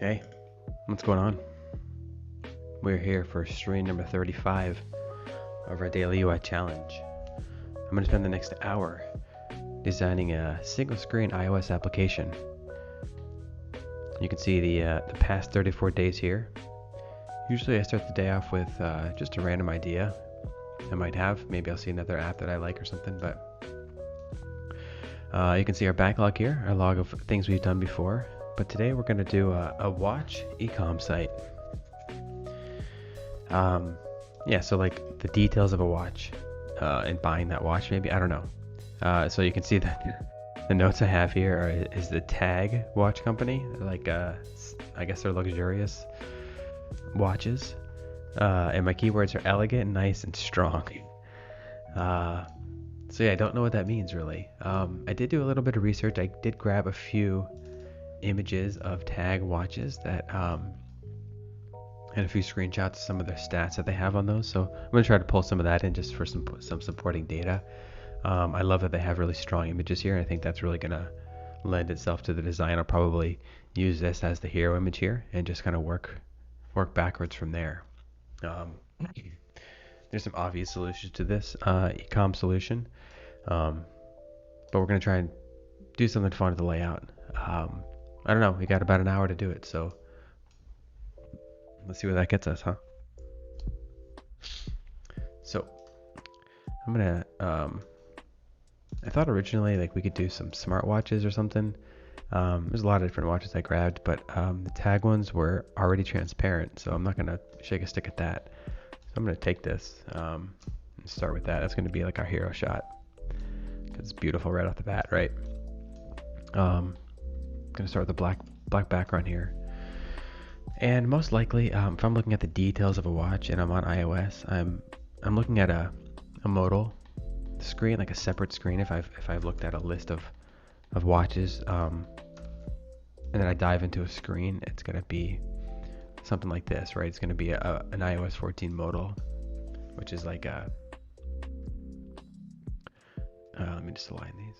Hey, what's going on? We're here for stream number 35 of our daily UI challenge. I'm going to spend the next hour designing a single screen iOS application. You can see the past 34 days here. Usually I start the day off with just a random idea I might have. Maybe I'll see another app that I like or something, but you can see our backlog here, our log of things we've done before. But today we're going to do a watch e-com site. So like the details of a watch and buying that watch, maybe, I don't know. So you can see that the notes I have here is the Tag watch company. Like, I guess they're luxurious watches. And my keywords are elegant, nice, and strong. So yeah, I don't know what that means really. I did do a little bit of research. I did grab a few images of Tag watches that and a few screenshots of some of their stats that they have on those. So I'm going to try to pull some of that in just for some supporting data. I love that they have really strong images here, and I think that's really going to lend itself to the design. I'll probably use this as the hero image here and just kind of work backwards from there. There's some obvious solutions to this e-com solution, but we're going to try and do something fun with the layout. I don't know, we got about an hour to do it, so let's see where that gets us, huh? So I'm gonna I thought originally like we could do some smartwatches or something. There's a lot of different watches I grabbed, but the Tag ones were already transparent, so I'm not gonna shake a stick at that. So I'm gonna take this and start with that. That's gonna be like our hero shot because it's beautiful right off the bat, right? Gonna start with the black background here. And most likely, if I'm looking at the details of a watch and I'm on iOS, I'm looking at a modal screen, like a separate screen. If I've looked at a list of watches, and then I dive into a screen, it's gonna be something like this, right? It's gonna be an iOS 14 modal, which is like a let me just align these,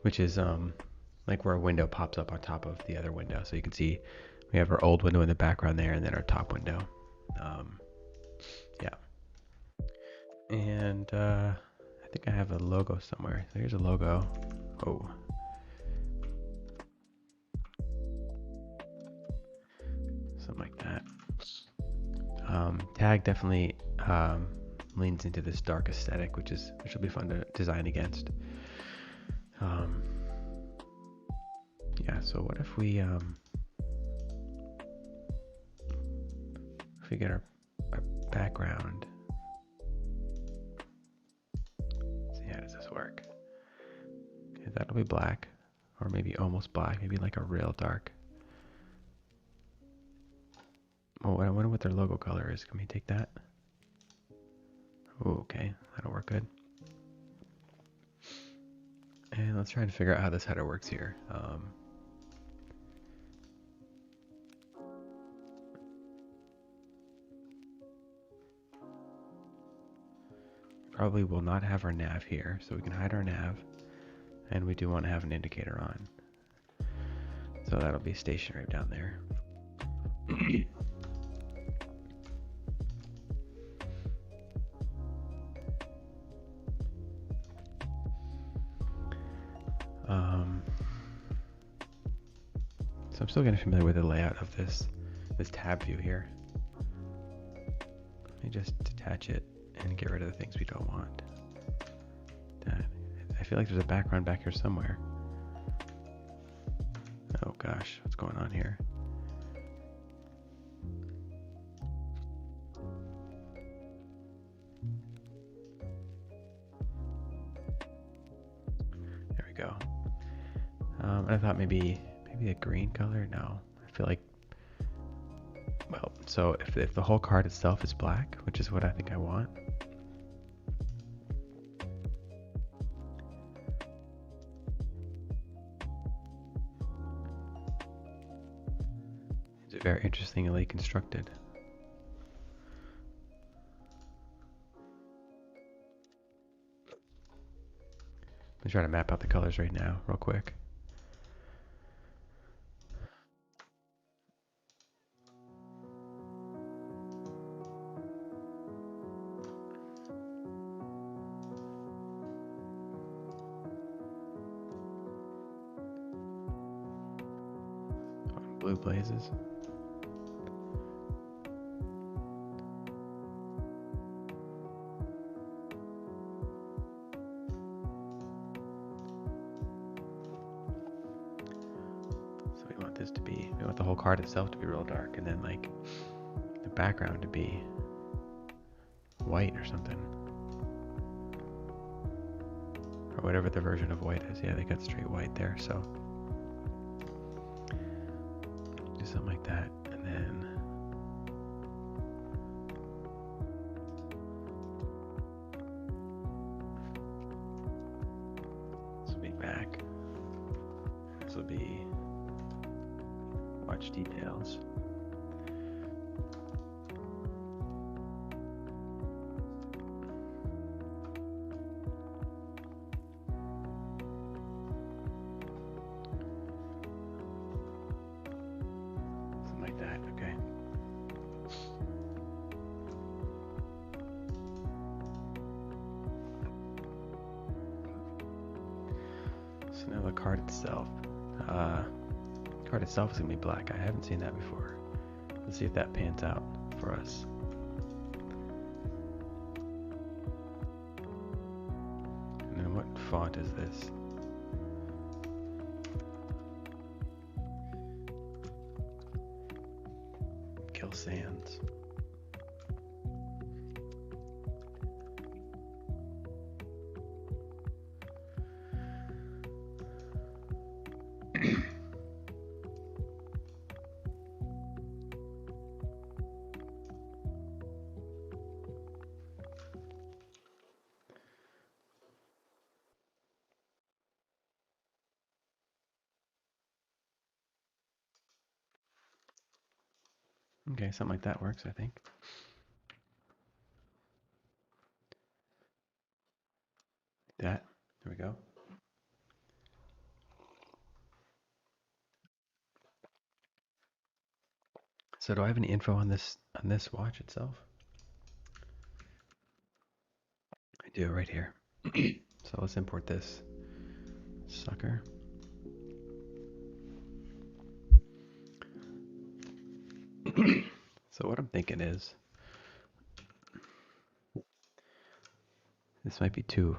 which is like where a window pops up on top of the other window, so you can see we have our old window in the background there, and then our top window. Yeah. And I think I have a logo somewhere. So here's a logo. Oh. Something like that. Tag definitely leans into this dark aesthetic, which will be fun to design against. Yeah, so what if we get our background. Let's see, how does this work? Okay, that'll be black, or maybe almost black, maybe like a real dark. Oh, I wonder what their logo color is. Can we take that? Oh, okay, that'll work good. And let's try and figure out how this header works here. Probably will not have our nav here, so we can hide our nav, and we do want to have an indicator on. So that'll be stationary down there. So I'm still getting familiar with the layout of this tab view here. Let me just detach it and get rid of the things we don't want. I feel like there's a background back here somewhere. Oh gosh, what's going on here? There we go. I thought maybe a green color. No, I feel like, well, so if the whole card itself is black, which is what I think I want. It's very interestingly constructed. I'm trying to map out the colors right now, real quick. blue blazes. So we want this to be, we want the whole card itself to be real dark, and then like the background to be white or something. Or whatever the version of white is. Yeah, they got straight white there, so do something like that, and then this will be back. This will be watch details. So now the card itself. Card itself is going to be black. I haven't seen that before. Let's see if that pans out for us. And then what font is this? Kill Sands. Okay, something like that works, I think. There we go. So do I have any info on this watch itself? I do right here. So let's import this sucker. So what I'm thinking is, this might be too.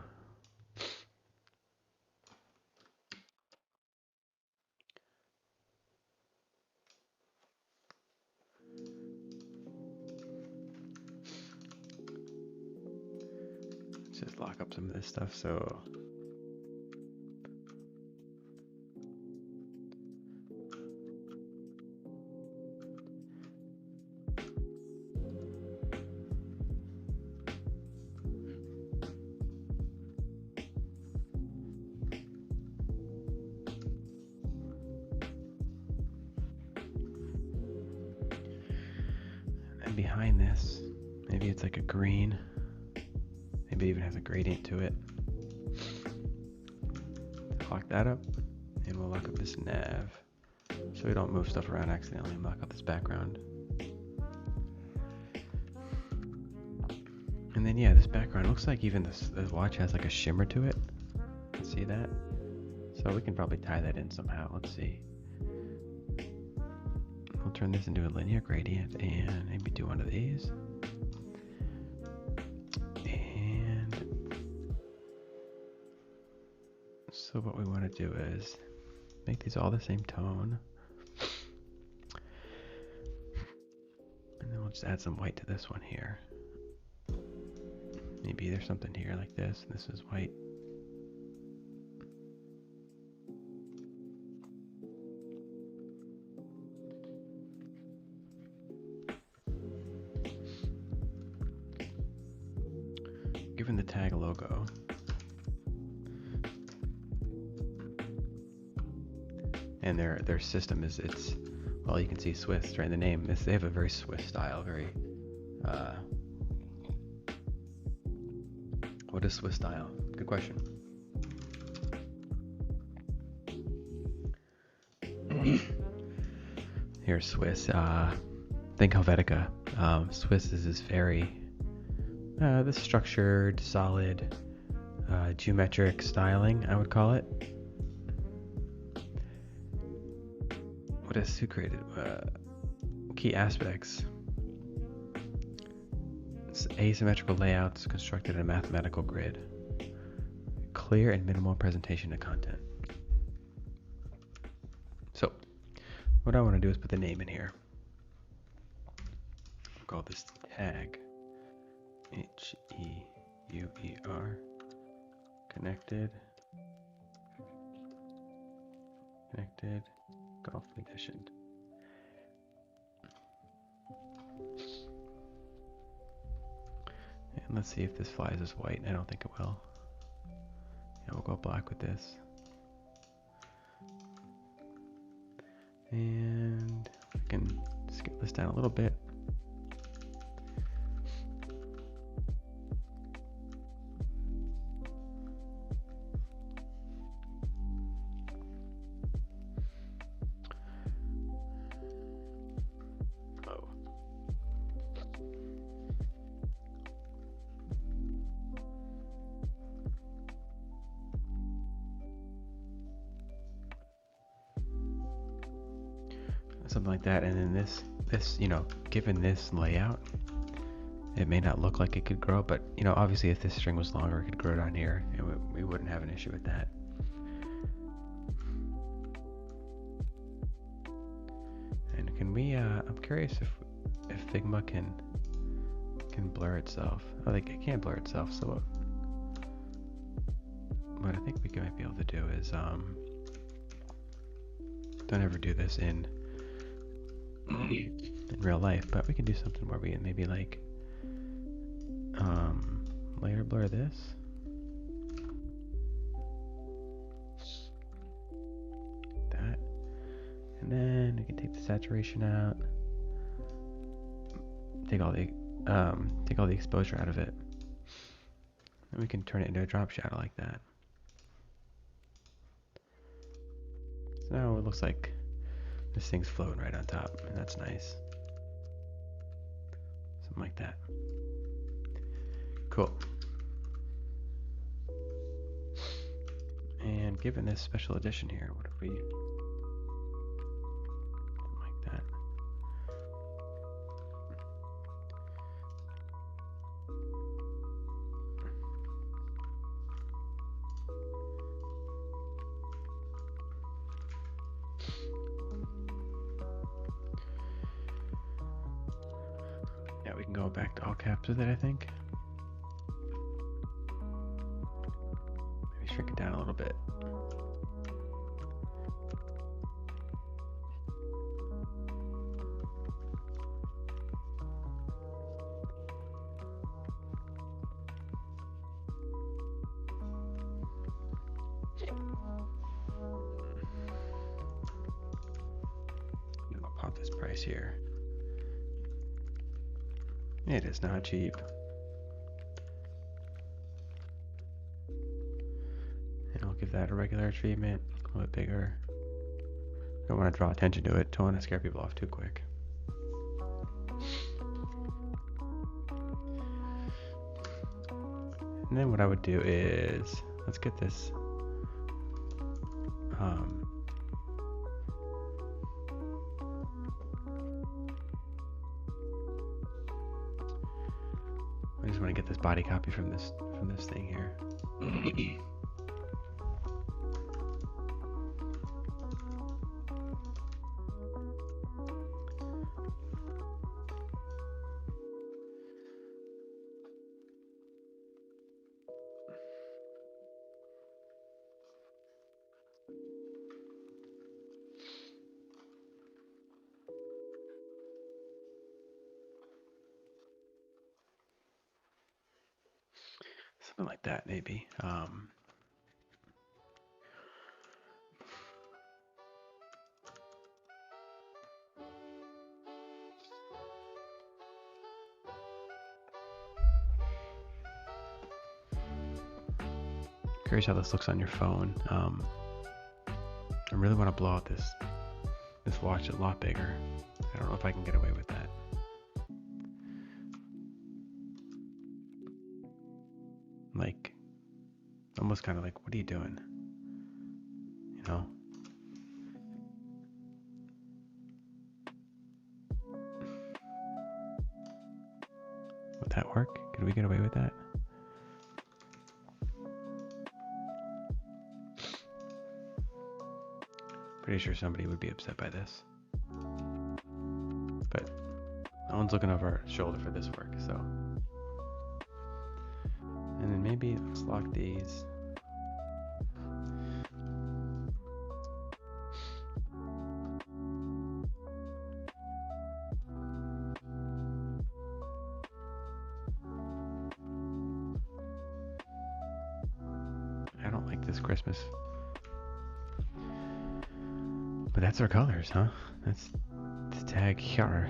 Let's just lock up some of this stuff, so. And behind this, maybe it's like a green. Maybe it even has a gradient to it. Lock that up, and we'll lock up this nav, so we don't move stuff around accidentally, and lock up this background. And then yeah, this background looks like even this watch has like a shimmer to it. See that? So we can probably tie that in somehow. Let's see. We'll turn this into a linear gradient and maybe do one of these. So what we want to do is make these all the same tone. And then we'll just add some white to this one here. Maybe there's something here like this, and this is white. Given the tag logo. And their system is, it's, well, you can see Swiss right in the name. They have a very Swiss style, very, what is Swiss style? Good question. Here's Swiss, think Helvetica. Swiss is this very, this structured, solid, geometric styling, I would call it. what has Sue created? Key aspects. It's asymmetrical layouts constructed in a mathematical grid. Clear and minimal presentation of content. So, what I want to do is put the name in here. I'll call this tag. H-E-U-E-R. Connected golf edition. And let's see if this flies as white. I don't think it will. Yeah, we'll go black with this. And I can scale this down a little bit. Something like that, and then this, you know, given this layout, it may not look like it could grow, but you know, obviously if this string was longer, it could grow down here, and we wouldn't have an issue with that. And can we? I'm curious if Figma can blur itself. Oh, it can't blur itself. So what I think we might be able to do is don't ever do this in real life, but we can do something where we maybe like layer blur this. That. And then we can take the saturation out. Take all the exposure out of it. And we can turn it into a drop shadow like that. So now it looks like this thing's floating right on top, and that's nice. Something like that. Cool. And given this special edition here, what if we something like that? Yeah, we can go back to all caps with it, I think. Maybe shrink it down a little bit. I'll pop this price here. It is not cheap. And I'll give that a regular treatment, a little bit bigger. Don't want to draw attention to it. Don't want to scare people off too quick. And then what I would do is, let's get this I just want to get this body copy from this thing here. Something like that, maybe. Curious how this looks on your phone. I really want to blow out this watch a lot bigger. I don't know if I can get away with that. Like, almost kind of like, what are you doing? You know? Would that work? Could we get away with that? Pretty sure somebody would be upset by this. But no one's looking over our shoulder for this work, so. And then maybe let's lock these. I don't like this Christmas. But that's our colors, huh? That's the tag here.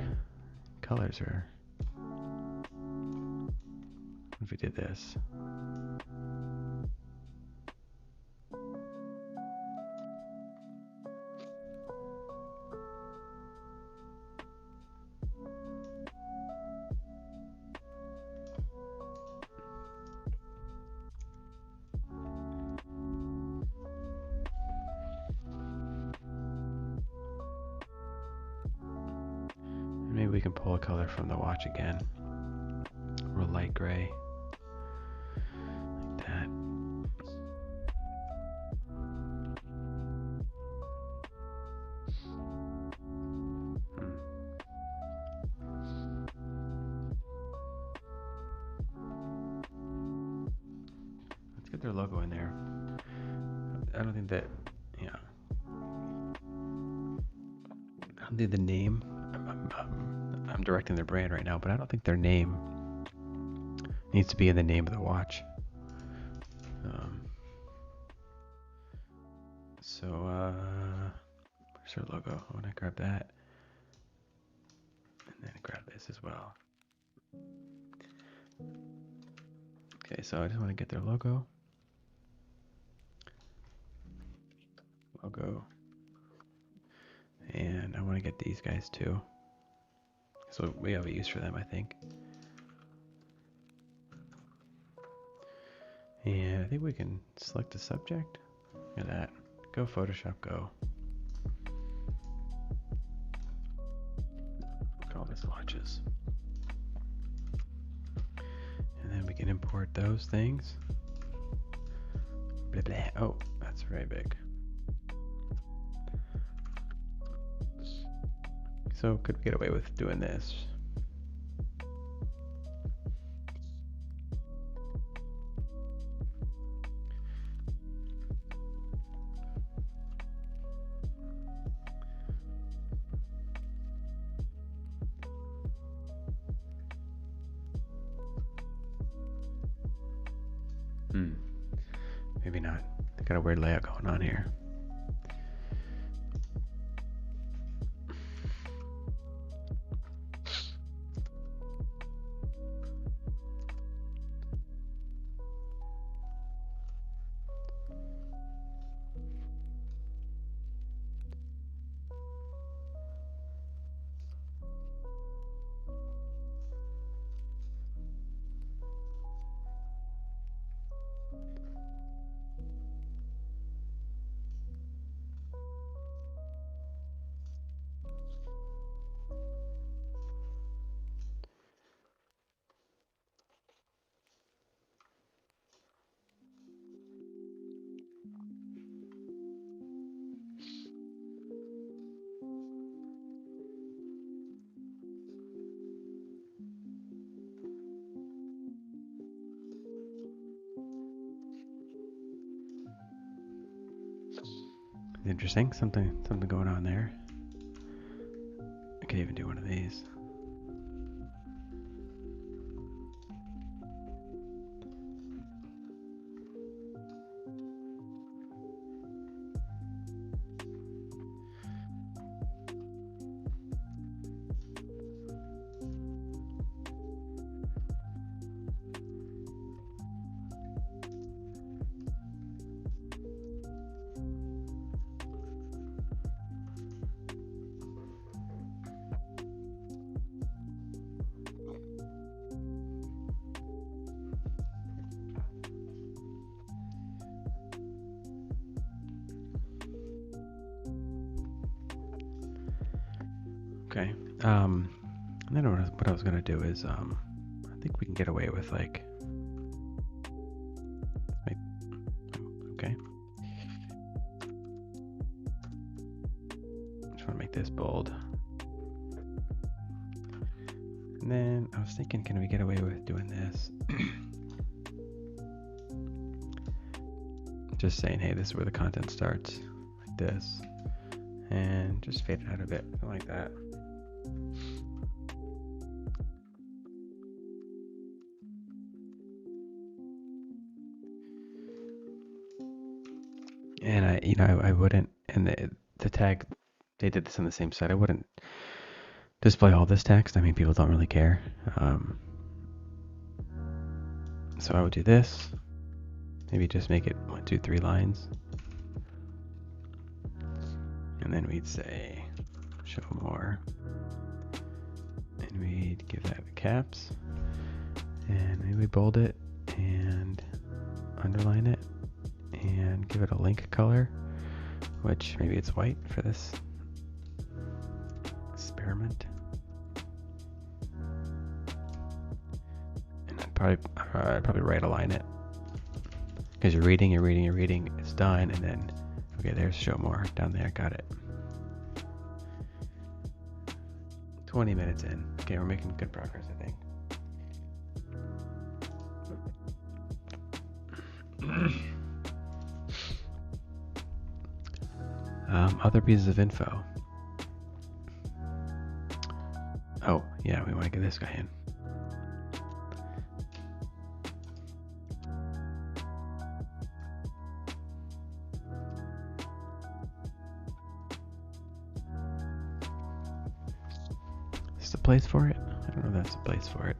Colors are. What if we did this? Maybe we can pull a color from the watch again. Or light gray. Like that. Let's get their logo in there. I don't think that, yeah. I don't think the name, I'm directing their brand right now, but I don't think their name needs to be in the name of the watch. Where's our logo? I want to grab that. And then grab this as well. Okay, so I just want to get their logo. And I want to get these guys too. So we have a use for them, I think. And I think we can select a subject. Look at that. Go Photoshop, go. Call this watches. And then we can import those things. Blah, blah. Oh, that's very big. So could we get away with doing this? Maybe not. They got a weird layout going on here. Interesting. Something going on there. I could even do one of these. Okay. And then what I was gonna do is I think we can get away with like, okay. Just want to make this bold. And then I was thinking, can we get away with doing this? Just saying, hey, this is where the content starts, like this. And just fade it out a bit, like that. And I wouldn't, and the tag, they did this on the same site. I wouldn't display all this text. I mean, people don't really care. So I would do this. Maybe just make it 1, 2, 3 lines. And then we'd say, show more. And we'd give that caps. And maybe we bold it and underline it. And give it a link color, which maybe it's white for this experiment. And I'd probably right align it, because you're reading, it's done, and then okay, there's show more down there. Got it. 20 minutes in. Okay, we're making good progress, I think. Other pieces of info. Oh, yeah, we want to get this guy in. Is this a place for it? I don't know if that's a place for it.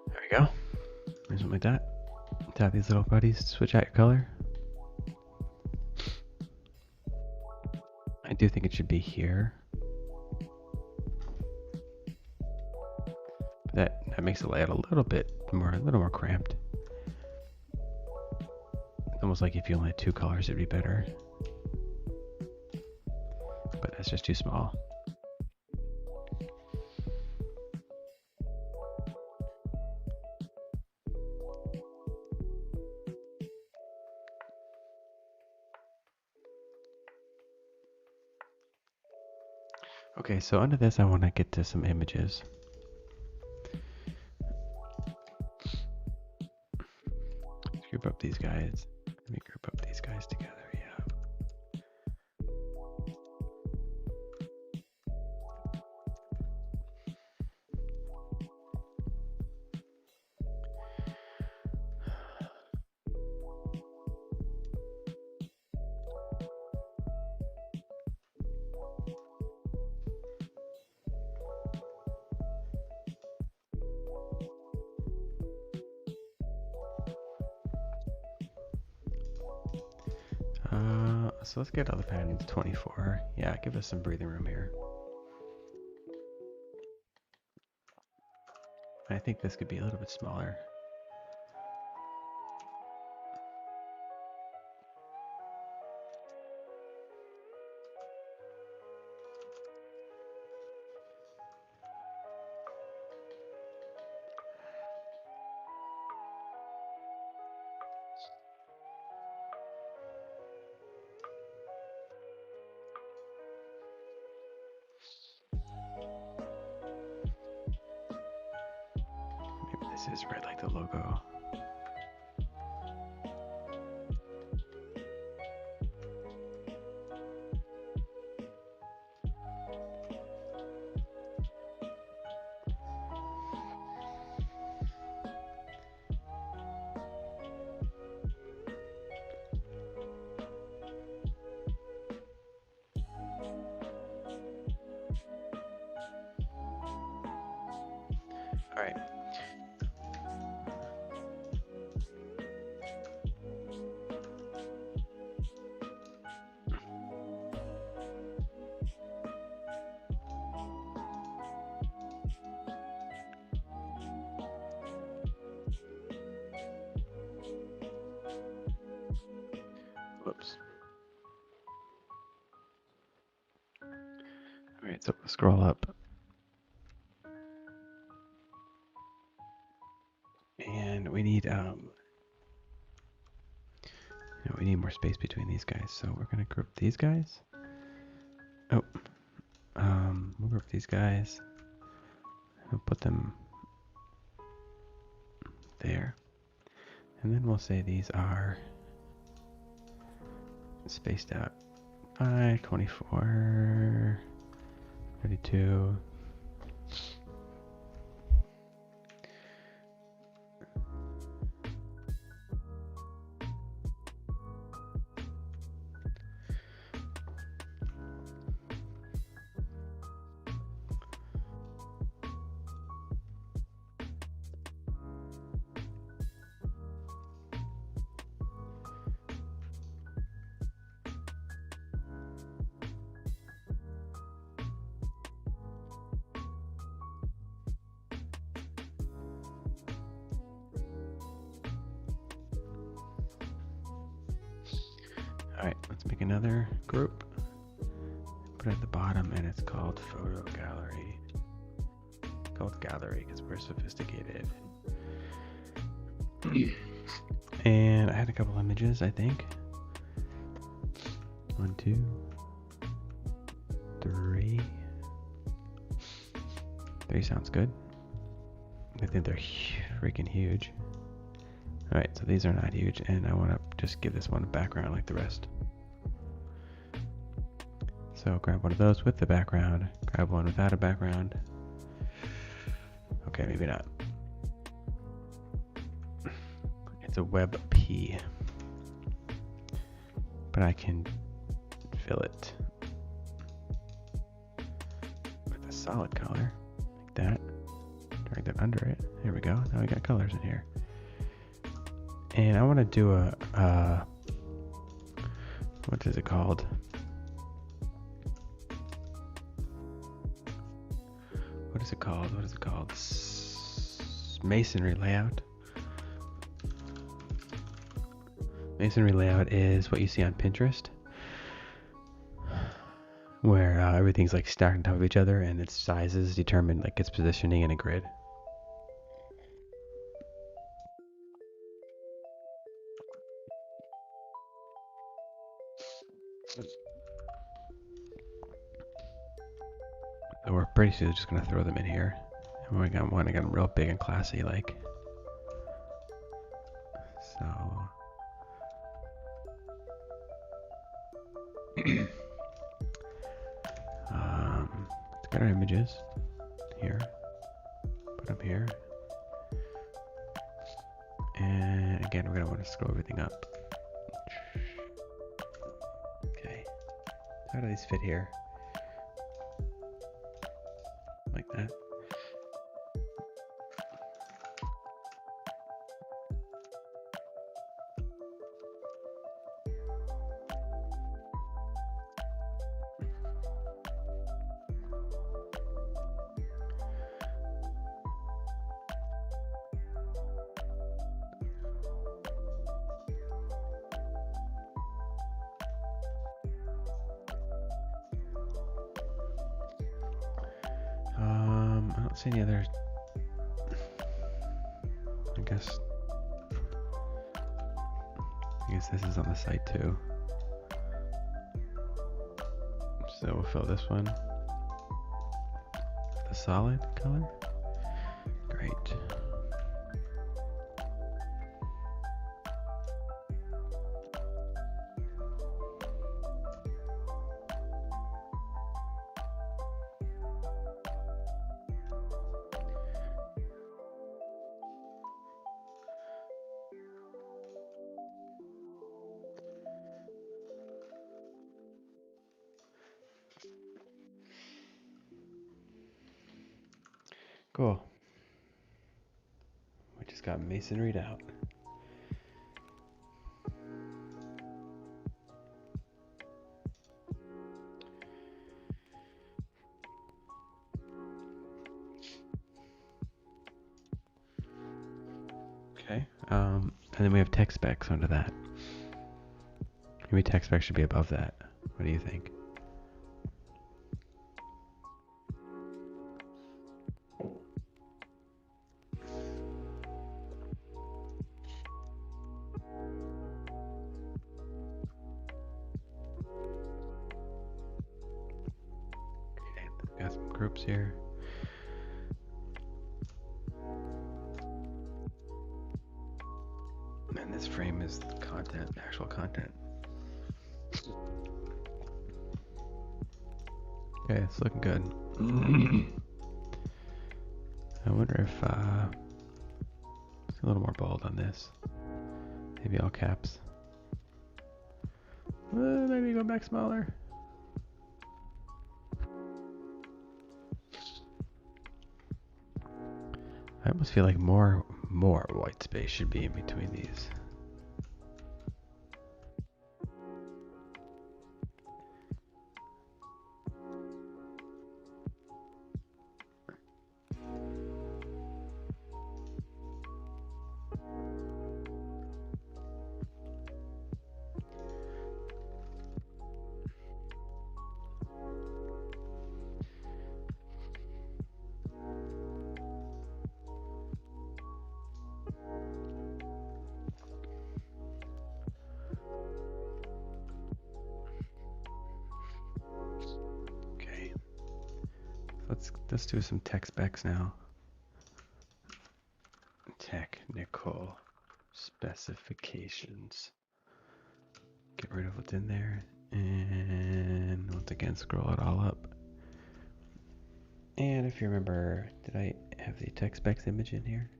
There we go. Something like that. Tap these little buddies to switch out your color. I do think it should be here. That makes the layout a little more cramped. Almost like if you only had 2 colors, it'd be better. But that's just too small. Okay, so under this, I want to get to some images. Let's group up these guys. Let me group up these guys together. Yeah. So let's get all the padding to 24. Yeah, give us some breathing room here. I think this could be a little bit smaller. This is red like the logo. All right. Whoops. All right, so we'll scroll up. And we need we need more space between these guys, so we're gonna group these guys. Oh, we'll group these guys. We'll put them there, and then we'll say these are spaced out 5, 24, 32. Alright, let's make another group. Put it at the bottom, and it's called Photo Gallery. Called Gallery because we're sophisticated. And I had a couple images, I think. 1, 2, 3. 3 sounds good. I think they're freaking huge. Alright, so these are not huge, and I want to just give this one a background like the rest. So grab one of those with the background, grab one without a background. Okay, maybe not. It's a web P, but I can fill it with a solid color, like that. Drag that under it. There we go. Now we got colors in here. And I want to do a, what is it called? What is it called? What is it called? Masonry Layout. Masonry Layout is what you see on Pinterest, where everything's like stacked on top of each other and its sizes determine like its positioning in a grid. So we're pretty soon just gonna throw them in here. And we got one, I got them real big and classy, like. So. Let's get our images here. Put them here. And again, we're gonna want to scroll everything up. Okay. How do these fit here? Like that. I don't see any other. I guess this is on the site too. So we'll fill this one with a solid color. Great. Cool. We just got Masonry Layout. Okay. And then we have tech specs under that. Maybe tech specs should be above that. What do you think? Okay, got some groups here. And this frame is content, actual content. Okay, it's looking good. I wonder if it's a little more bold on this. Maybe all caps. Maybe go back smaller. I almost feel like more white space should be in between these. Let's do some tech specs now. Technical specifications. Get rid of what's in there, and once again scroll it all up. And if you remember, did I have the tech specs image in here?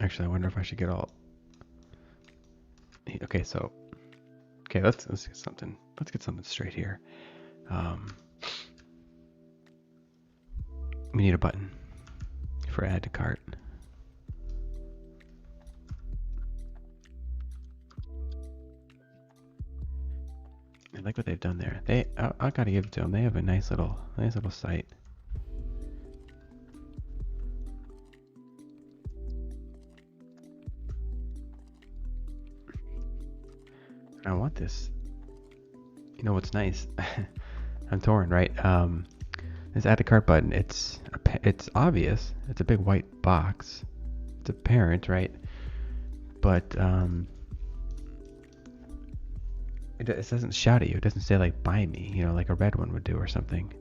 Actually, I wonder if I should get all. Okay, so let's get something. Let's get something straight here. We need a button for add to cart. I like what they've done there. I gotta give it to them. They have a nice little site. I want this. You know what's nice? I'm torn, right? This add to cart button. It's obvious. It's a big white box. It's apparent, right? But it doesn't shout at you. It doesn't say like "buy me," you know, like a red one would do or something.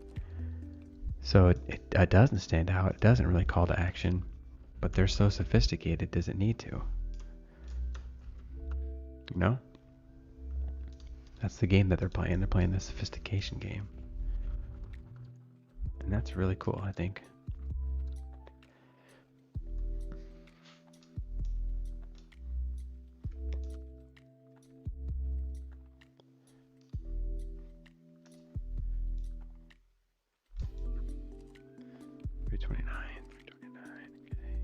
So it doesn't stand out. It doesn't really call to action. But they're so sophisticated. Does it need to? You know? That's the game that they're playing. They're playing the sophistication game. And that's really cool, I think. $329, okay.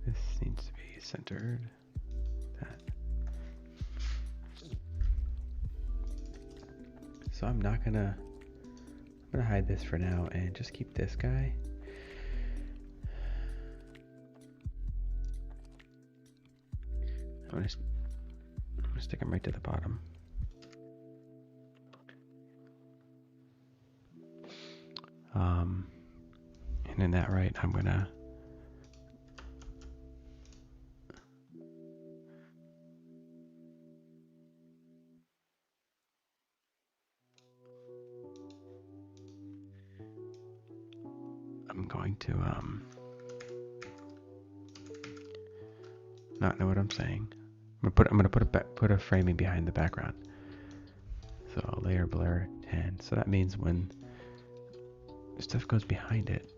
This seems to be centered. That. So I'm gonna hide this for now and just keep this guy. I'm gonna stick him right to the bottom. And in that right, I'm gonna not know what I'm saying. I'm gonna put a framing behind the background. So layer blur 10. So that means when stuff goes behind it,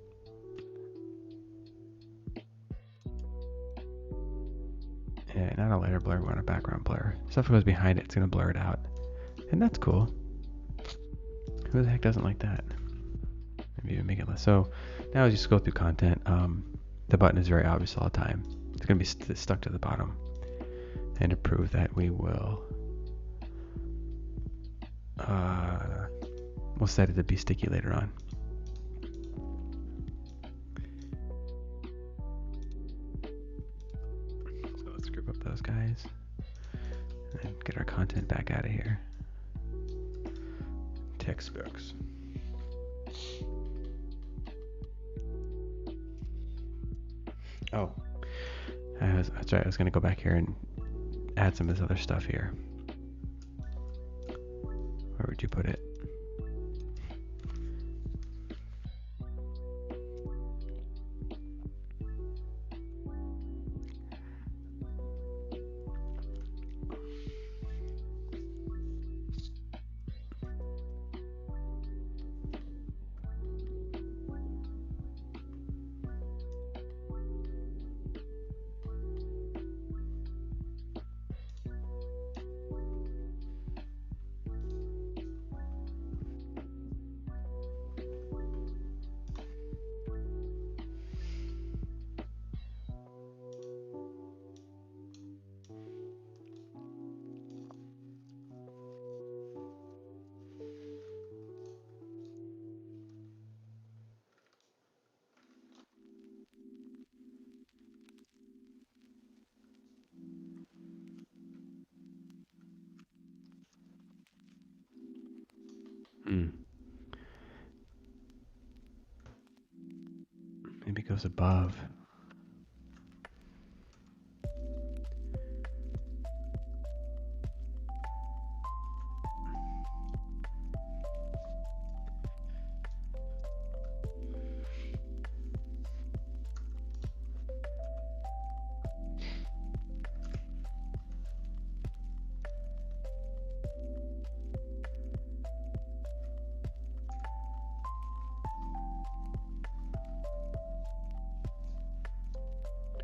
And not a lighter blur, we want a background blur. Stuff goes behind it, it's going to blur it out. And that's cool. Who the heck doesn't like that? Maybe even make it less. So now as you scroll through content, the button is very obvious all the time. It's going to be stuck to the bottom. And to prove that, we will we'll set it to be sticky later on. So let's group up those guys and get our content back out of here. Textbooks. Oh, that's right. I was going to go back here and add some of this other stuff here. Where would you put it? Maybe it goes above.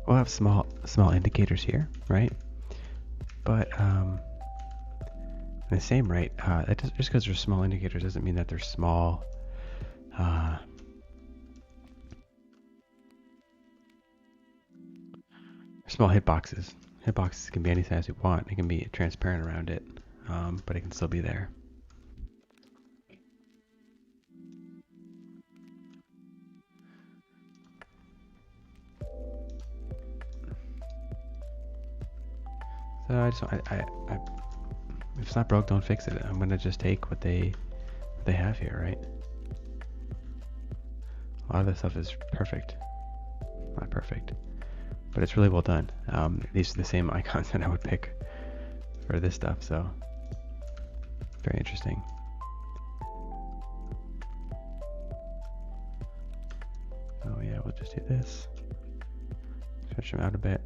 We'll have small indicators here, right? But in the same rate, just because they're small indicators doesn't mean that they're small. Small hitboxes. Hitboxes can be any size you want. It can be transparent around it, but it can still be there. So if it's not broke, don't fix it. I'm gonna just take what they have here, right? A lot of this stuff is perfect. Not perfect, but it's really well done. These are the same icons that I would pick for this stuff, so very interesting. Oh yeah, we'll just do this. Stretch them out a bit.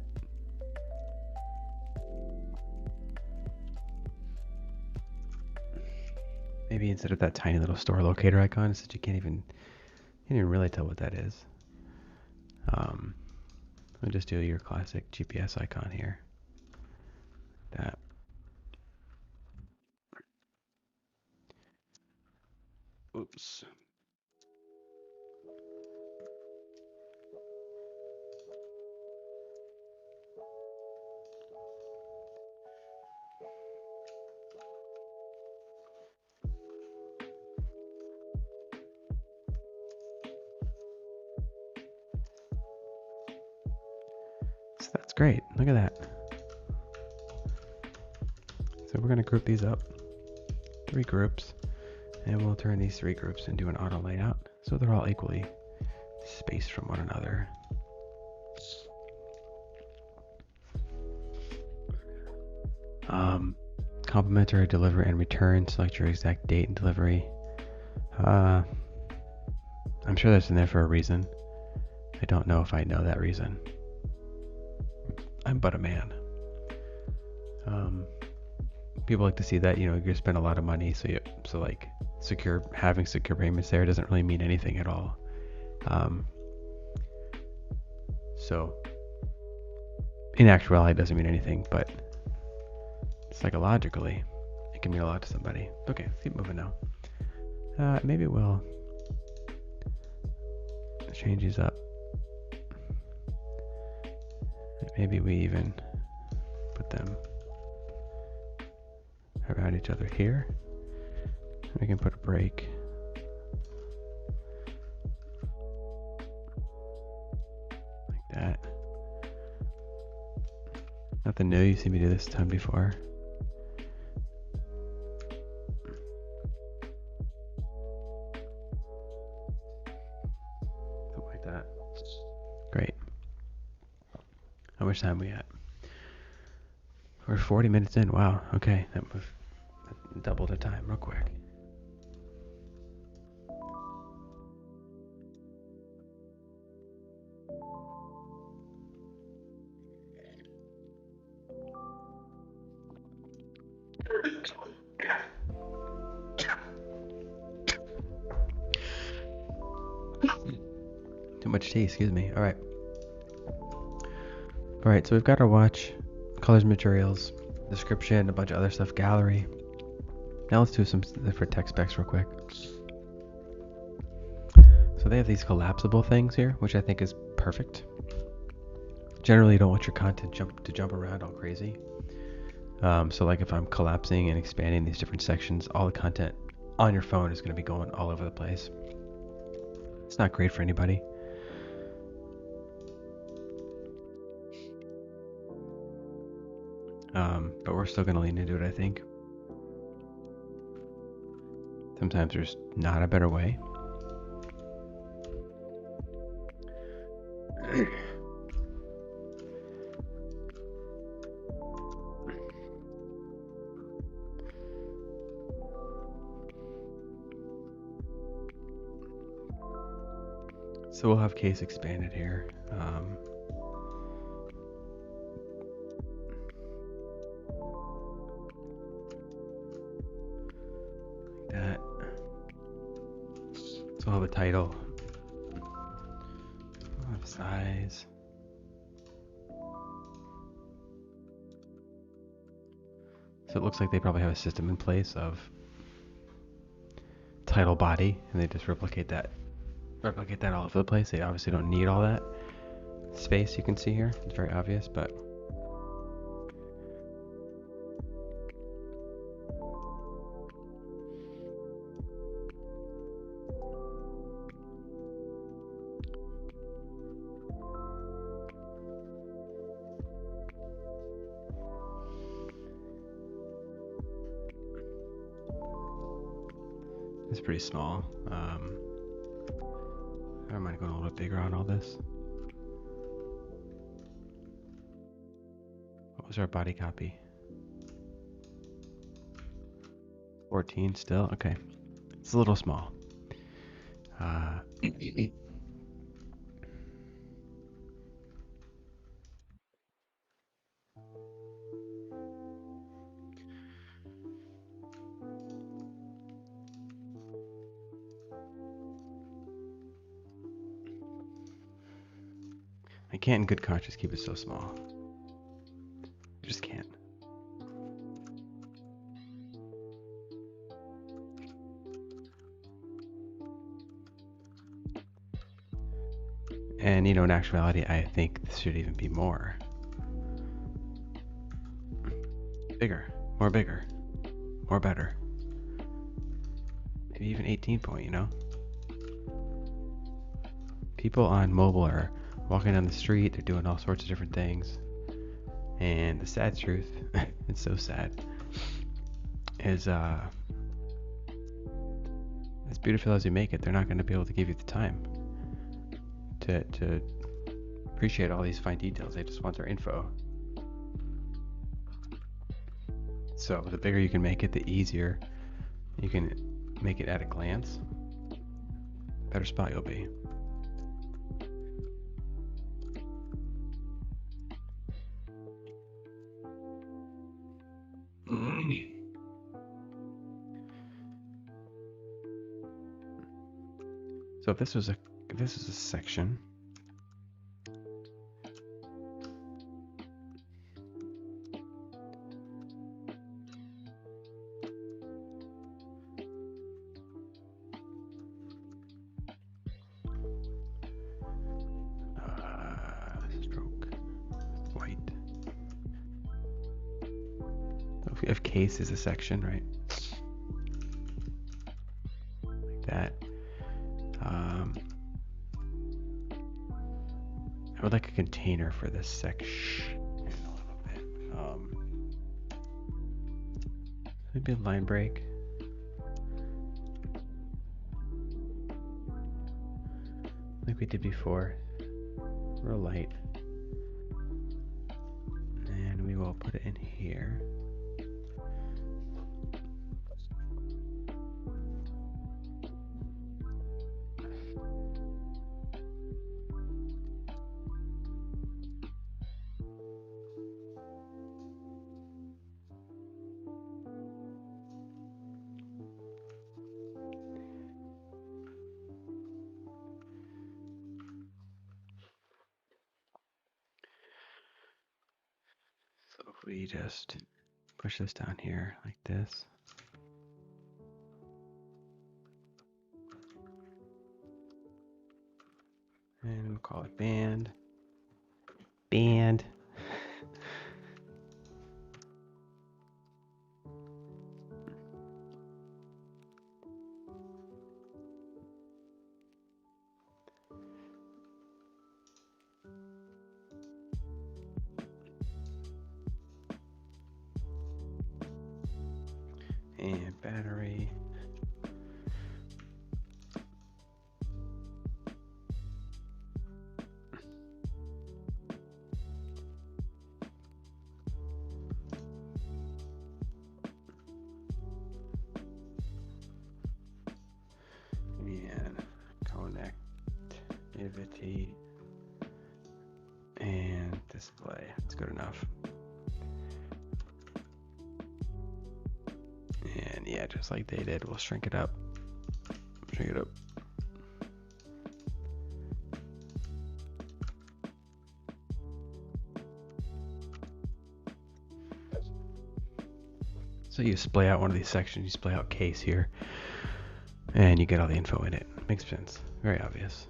Maybe instead of that tiny little store locator icon, so you can't even really tell what that is. I'll just do your classic GPS icon here. That. Oops. So that's great. Look at that. So we're going to group these up. 3 groups. And we'll turn these 3 groups into an auto layout. So they're all equally spaced from one another. Complementary deliver and return. Select your exact date and delivery. I'm sure that's in there for a reason. I don't know if I know that reason. I'm but a man. People like to see that, you spend a lot of money, so like having secure payments there doesn't really mean anything at all. So in actuality, it doesn't mean anything, but psychologically, it can mean a lot to somebody. Okay, let's keep moving now. Maybe we'll change these up. Maybe we even put them around each other here. We can put a break. Like that. Nothing new, you've seen me do this a ton before. Something like that. Great. How much time are we at? We're 40 minutes in. Wow. Okay. That doubled the time real quick. Too much tea, excuse me. All right. All right, so we've got our watch, colors, materials, description, a bunch of other stuff, gallery. Now let's do some different tech specs real quick. So they have these collapsible things here, which I think is perfect. Generally, you don't want your content to jump around all crazy. So like if I'm collapsing and expanding these different sections, all the content on your phone is going to be going all over the place. It's not great for anybody. But we're still going to lean into it, I think. Sometimes there's not a better way. So we'll have case expanded here. Like that. So we'll have a title. We'll have size. So it looks like they probably have a system in place of title body, and they just replicate that all over the place. They obviously don't need all that space you can see here. It's very obvious, but it's pretty small. I don't mind going a little bit bigger on all this. What was our body copy? 14 still? Okay. It's a little small. I can't in good conscience keep it so small. I just can't. And in actuality, I think this should even be more. Bigger, more better. Maybe even 18 point, People on mobile are walking down the street, they're doing all sorts of different things. And the sad truth, it's so sad, is as beautiful as you make it, they're not going to be able to give you the time to appreciate all these fine details. They just want their info. So the bigger you can make it, the easier you can make it at a glance, better spot you'll be. So if this is a section, if case is a section, right? Like that. I would like a container for this section a little bit. Maybe a line break. Like we did before. Real light. And we will put it in here. So if we just push this down here like this. And we'll call it band. Band. And battery. And connectivity. And display. That's good enough. And yeah, just like they did, we'll shrink it up. Shrink it up. So you splay out one of these sections, you splay out case here, and you get all the info in it. Makes sense. Very obvious.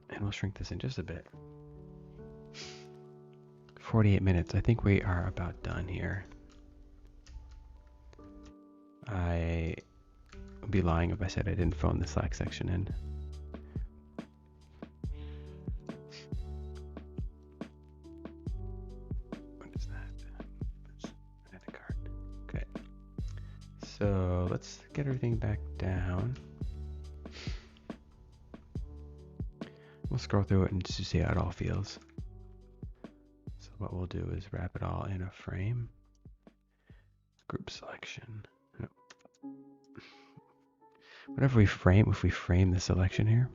And we'll shrink this in just a bit. 48 minutes. I think we are about done here. I would be lying if I said I didn't phone the Slack section in. What is that? That's add a card. Okay. So let's get everything back down. We'll scroll through it and just see how it all feels. So what we'll do is wrap it all in a frame. Group selection. Nope. Whatever we frame, if we frame the selection here,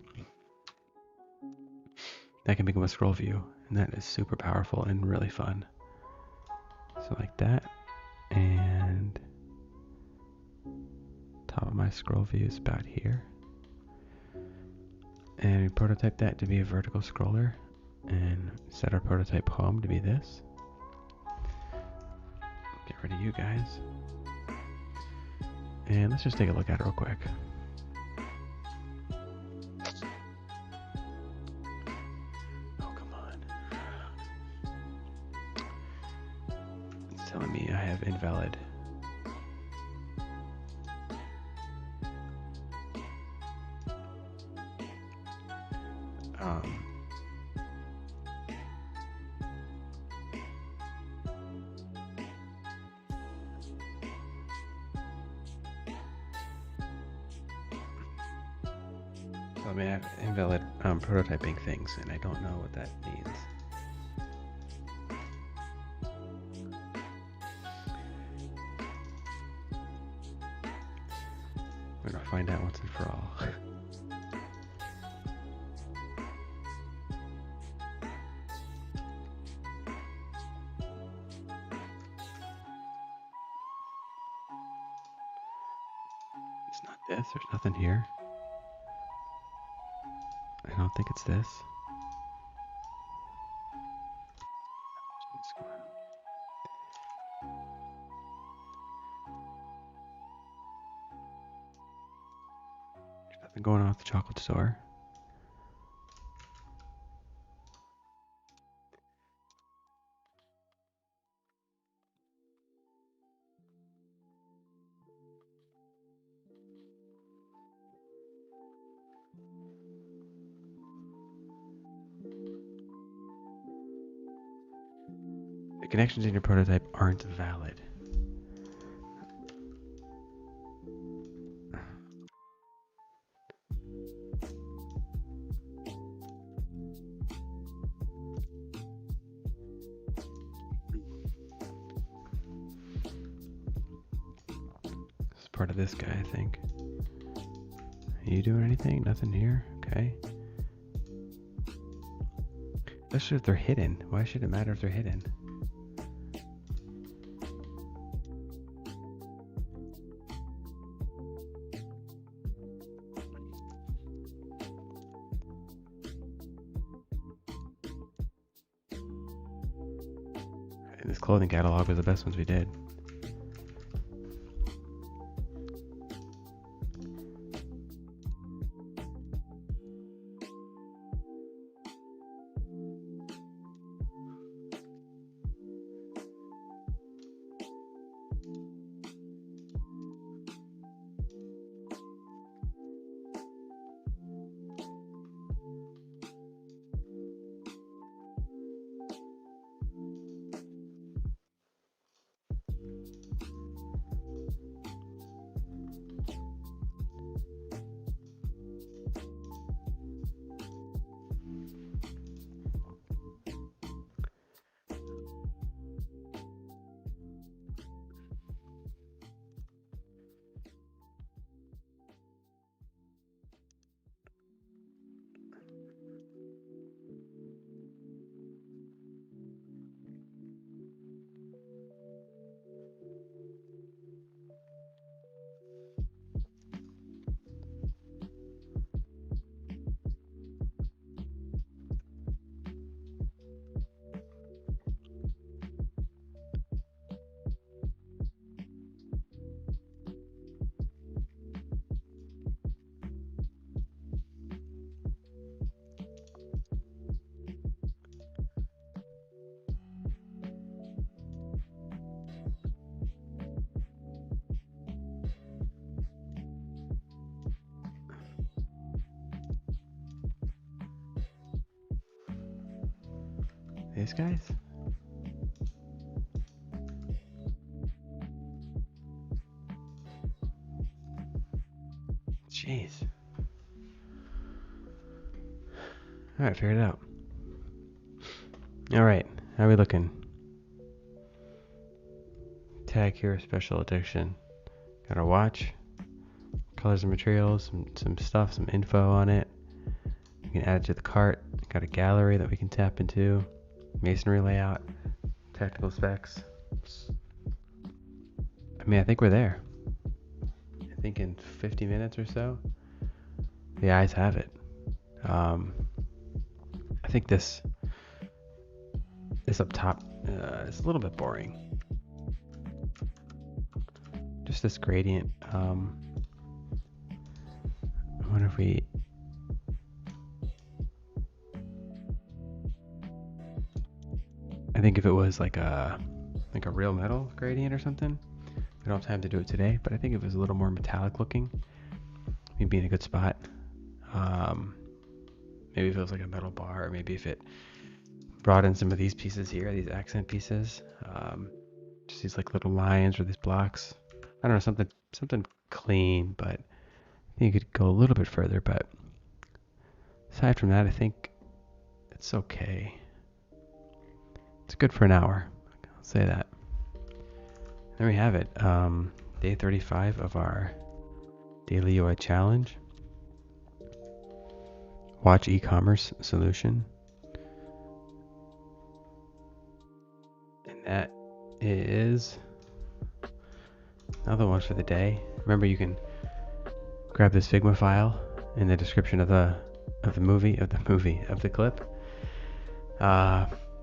that can become a scroll view, and that is super powerful and really fun. So like that, and top of my scroll view is about here. And we prototype that to be a vertical scroller, and set our prototype home to be this. Get rid of you guys. And let's just take a look at it real quick. Oh, come on. It's telling me I have invalid. So I may have invalid prototyping things, and I don't know what that means. We're gonna find out once and for all. It's not this. There's nothing here. I don't think it's this. There's nothing going on at the chocolate store. The connections in your prototype aren't valid. This is part of this guy, I think. Are you doing anything? Nothing here? Okay. Especially if they're hidden. Why should it matter if they're hidden? And this clothing catalog was the best ones we did. These guys? Jeez. Alright, figured it out. Alright, how are we looking? Tag here, special edition. Got our watch, colors and materials, some stuff, some info on it. We can add it to the cart. Got a gallery that we can tap into. Masonry layout, technical specs. I mean, I think we're there. I think in 50 minutes or so, the eyes have it. I think this up top is a little bit boring. Just this gradient. I wonder if we... I think if it was like a real metal gradient or something. We don't have time to do it today, but I think if it was a little more metallic looking, we'd be in a good spot. Maybe if it was like a metal bar, or maybe if it brought in some of these pieces here, these accent pieces, just these like little lines or these blocks. I don't know, something clean, but I think you could go a little bit further. But aside from that, I think it's okay. It's good for an hour. I'll say that. There we have it. Day 35 of our daily UI challenge. Watch e-commerce solution. And that is another one for the day. Remember, you can grab this Figma file in the description of the clip.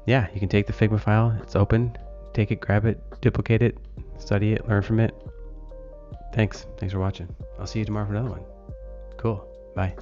Yeah, you can take the Figma file. It's open. Take it, grab it, duplicate it, study it, learn from it. Thanks for watching. I'll see you tomorrow for another one. Cool. Bye.